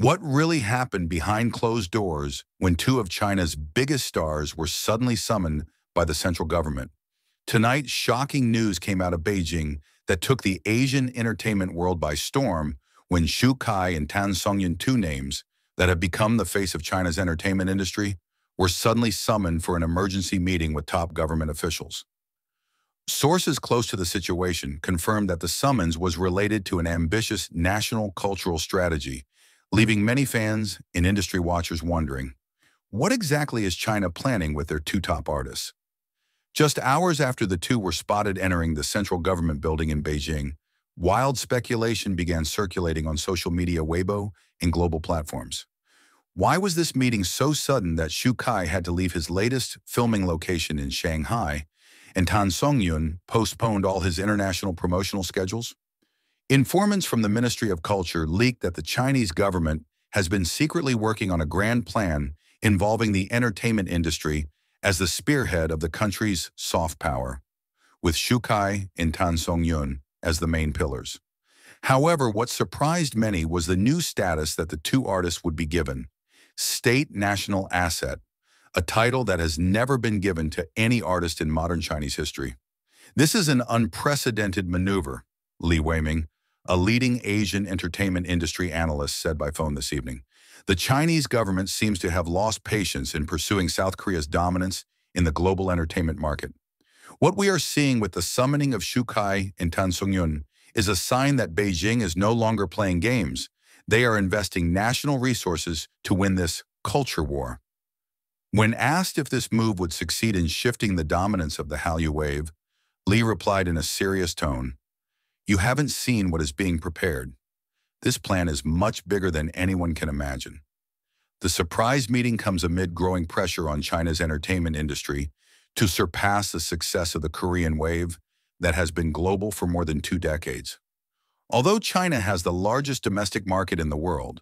What really happened behind closed doors when two of China's biggest stars were suddenly summoned by the central government? Tonight, shocking news came out of Beijing that took the Asian entertainment world by storm when Shu Kai and Tan Songyun-two names that have become the face of China's entertainment industry were suddenly summoned for an emergency meeting with top government officials. Sources close to the situation confirmed that the summons was related to an ambitious national cultural strategy, leaving many fans and industry watchers wondering, what exactly is China planning with their two top artists? Just hours after the two were spotted entering the central government building in Beijing, wild speculation began circulating on social media Weibo and global platforms. Why was this meeting so sudden that Shu Kai had to leave his latest filming location in Shanghai and Tan Songyun postponed all his international promotional schedules? Informants from the Ministry of Culture leaked that the Chinese government has been secretly working on a grand plan involving the entertainment industry as the spearhead of the country's soft power, with Shu Kai and Tan Songyun as the main pillars. However, what surprised many was the new status that the two artists would be given: State National Asset, a title that has never been given to any artist in modern Chinese history. This is an unprecedented maneuver, Li Weiming, a leading Asian entertainment industry analyst, said by phone this evening. The Chinese government seems to have lost patience in pursuing South Korea's dominance in the global entertainment market. What we are seeing with the summoning of Shu Kai and Tan Songyun is a sign that Beijing is no longer playing games. They are investing national resources to win this culture war. When asked if this move would succeed in shifting the dominance of the Hallyu wave, Li replied in a serious tone, "You haven't seen what is being prepared. This plan is much bigger than anyone can imagine." The surprise meeting comes amid growing pressure on China's entertainment industry to surpass the success of the Korean wave that has been global for more than 2 decades. Although China has the largest domestic market in the world,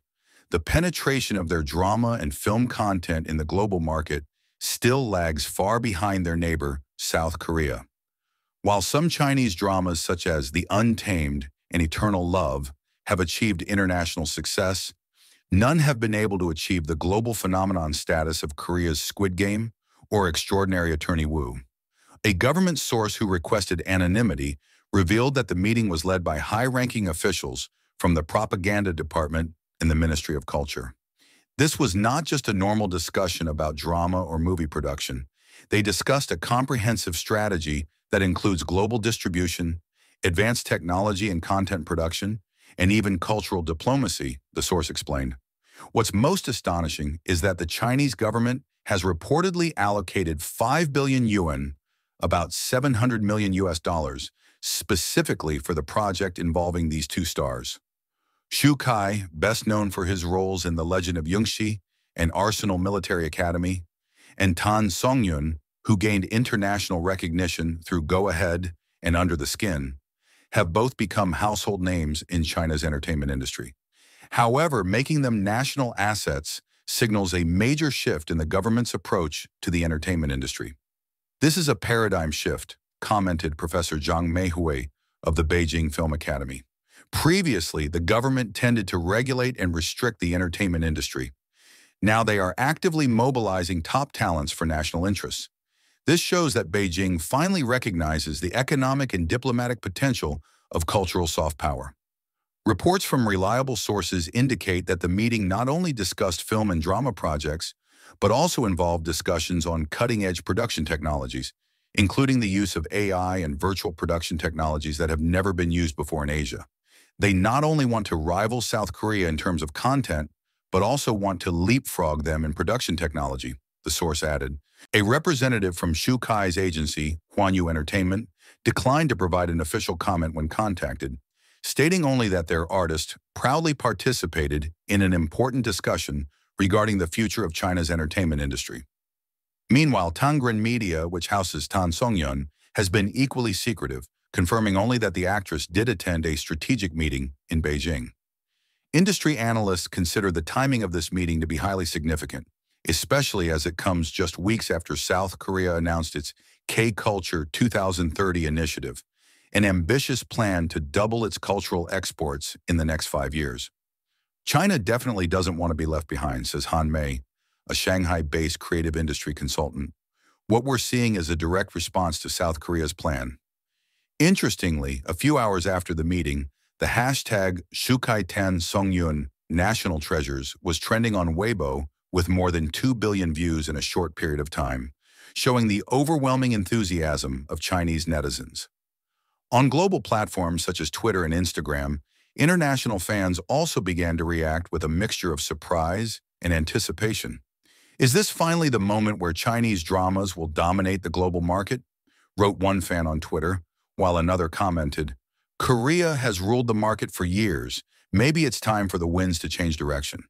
the penetration of their drama and film content in the global market still lags far behind their neighbor, South Korea. While some Chinese dramas such as The Untamed and Eternal Love have achieved international success, none have been able to achieve the global phenomenon status of Korea's Squid Game or Extraordinary Attorney Woo. A government source who requested anonymity revealed that the meeting was led by high-ranking officials from the propaganda department in the Ministry of Culture. This was not just a normal discussion about drama or movie production. They discussed a comprehensive strategy that includes global distribution, advanced technology and content production, and even cultural diplomacy, the source explained. What's most astonishing is that the Chinese government has reportedly allocated 5 billion yuan, about 700 million US dollars, specifically for the project involving these two stars. Shu Kai, best known for his roles in The Legend of Yungxi and Arsenal Military Academy, and Tan Songyun, who gained international recognition through Go Ahead and Under the Skin, have both become household names in China's entertainment industry. However, making them national assets signals a major shift in the government's approach to the entertainment industry. This is a paradigm shift, commented Professor Zhang Meihui of the Beijing Film Academy. Previously, the government tended to regulate and restrict the entertainment industry. Now they are actively mobilizing top talents for national interests. This shows that Beijing finally recognizes the economic and diplomatic potential of cultural soft power. Reports from reliable sources indicate that the meeting not only discussed film and drama projects, but also involved discussions on cutting-edge production technologies, including the use of AI and virtual production technologies that have never been used before in Asia. They not only want to rival South Korea in terms of content, but also want to leapfrog them in production technology, the source added. A representative from Shu Kai's agency, Huanyu Entertainment, declined to provide an official comment when contacted, stating only that their artist proudly participated in an important discussion regarding the future of China's entertainment industry. Meanwhile, Tangren Media, which houses Tan Songyun, has been equally secretive, confirming only that the actress did attend a strategic meeting in Beijing. Industry analysts consider the timing of this meeting to be highly significant, especially as it comes just weeks after South Korea announced its K-Culture 2030 initiative, an ambitious plan to double its cultural exports in the next 5 years. China definitely doesn't want to be left behind, says Han Mei, a Shanghai-based creative industry consultant. What we're seeing is a direct response to South Korea's plan. Interestingly, a few hours after the meeting, the hashtag Shukaitan Songyun National Treasures was trending on Weibo with more than 2 billion views in a short period of time, showing the overwhelming enthusiasm of Chinese netizens. On global platforms such as Twitter and Instagram, international fans also began to react with a mixture of surprise and anticipation. Is this finally the moment where Chinese dramas will dominate the global market? Wrote one fan on Twitter, while another commented, Korea has ruled the market for years. Maybe it's time for the winds to change direction.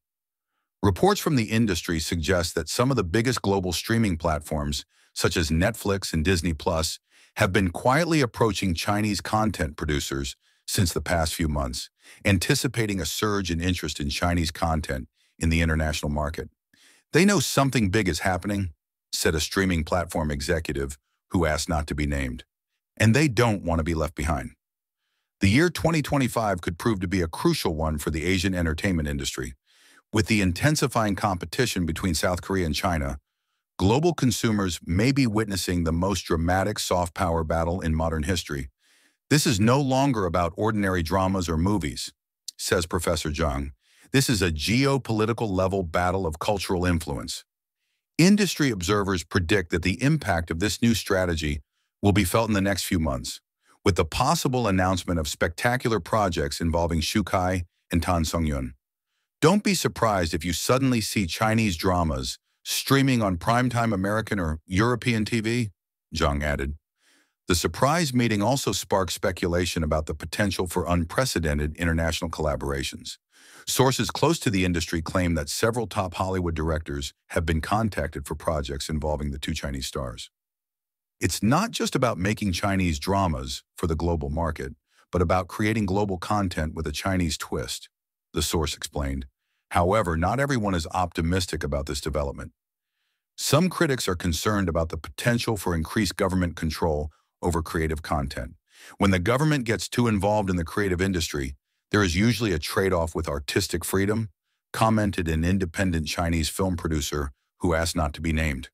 Reports from the industry suggest that some of the biggest global streaming platforms, such as Netflix and Disney Plus, have been quietly approaching Chinese content producers since the past few months, anticipating a surge in interest in Chinese content in the international market. They know something big is happening, said a streaming platform executive who asked not to be named, and they don't want to be left behind. The year 2025 could prove to be a crucial one for the Asian entertainment industry. With the intensifying competition between South Korea and China, global consumers may be witnessing the most dramatic soft power battle in modern history. This is no longer about ordinary dramas or movies, says Professor Zhang. This is a geopolitical level battle of cultural influence. Industry observers predict that the impact of this new strategy will be felt in the next few months, with the possible announcement of spectacular projects involving Shukai and Tan Songyun. Don't be surprised if you suddenly see Chinese dramas streaming on primetime American or European TV, Zhang added. The surprise meeting also sparked speculation about the potential for unprecedented international collaborations. Sources close to the industry claim that several top Hollywood directors have been contacted for projects involving the two Chinese stars. It's not just about making Chinese dramas for the global market, but about creating global content with a Chinese twist, the source explained. However, not everyone is optimistic about this development. Some critics are concerned about the potential for increased government control over creative content. When the government gets too involved in the creative industry, there is usually a trade-off with artistic freedom, commented an independent Chinese film producer who asked not to be named.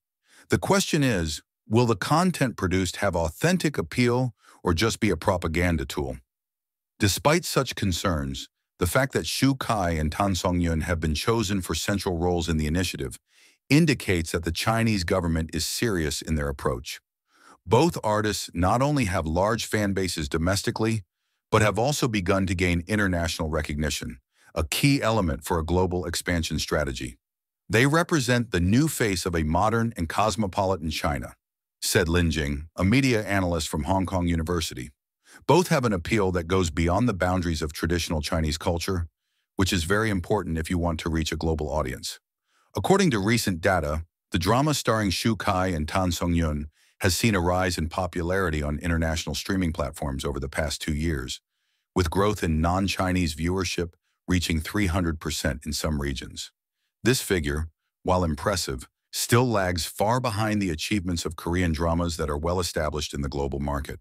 The question is, will the content produced have authentic appeal or just be a propaganda tool? Despite such concerns, the fact that Shu Kai and Tan Songyun have been chosen for central roles in the initiative indicates that the Chinese government is serious in their approach. Both artists not only have large fan bases domestically, but have also begun to gain international recognition, a key element for a global expansion strategy. They represent the new face of a modern and cosmopolitan China, said Lin Jing, a media analyst from Hong Kong University. Both have an appeal that goes beyond the boundaries of traditional Chinese culture, which is very important if you want to reach a global audience. According to recent data, the drama starring Shu Kai and Tan Songyun has seen a rise in popularity on international streaming platforms over the past 2 years, with growth in non-Chinese viewership reaching 300% in some regions. This figure, while impressive, still lags far behind the achievements of Korean dramas that are well established in the global market.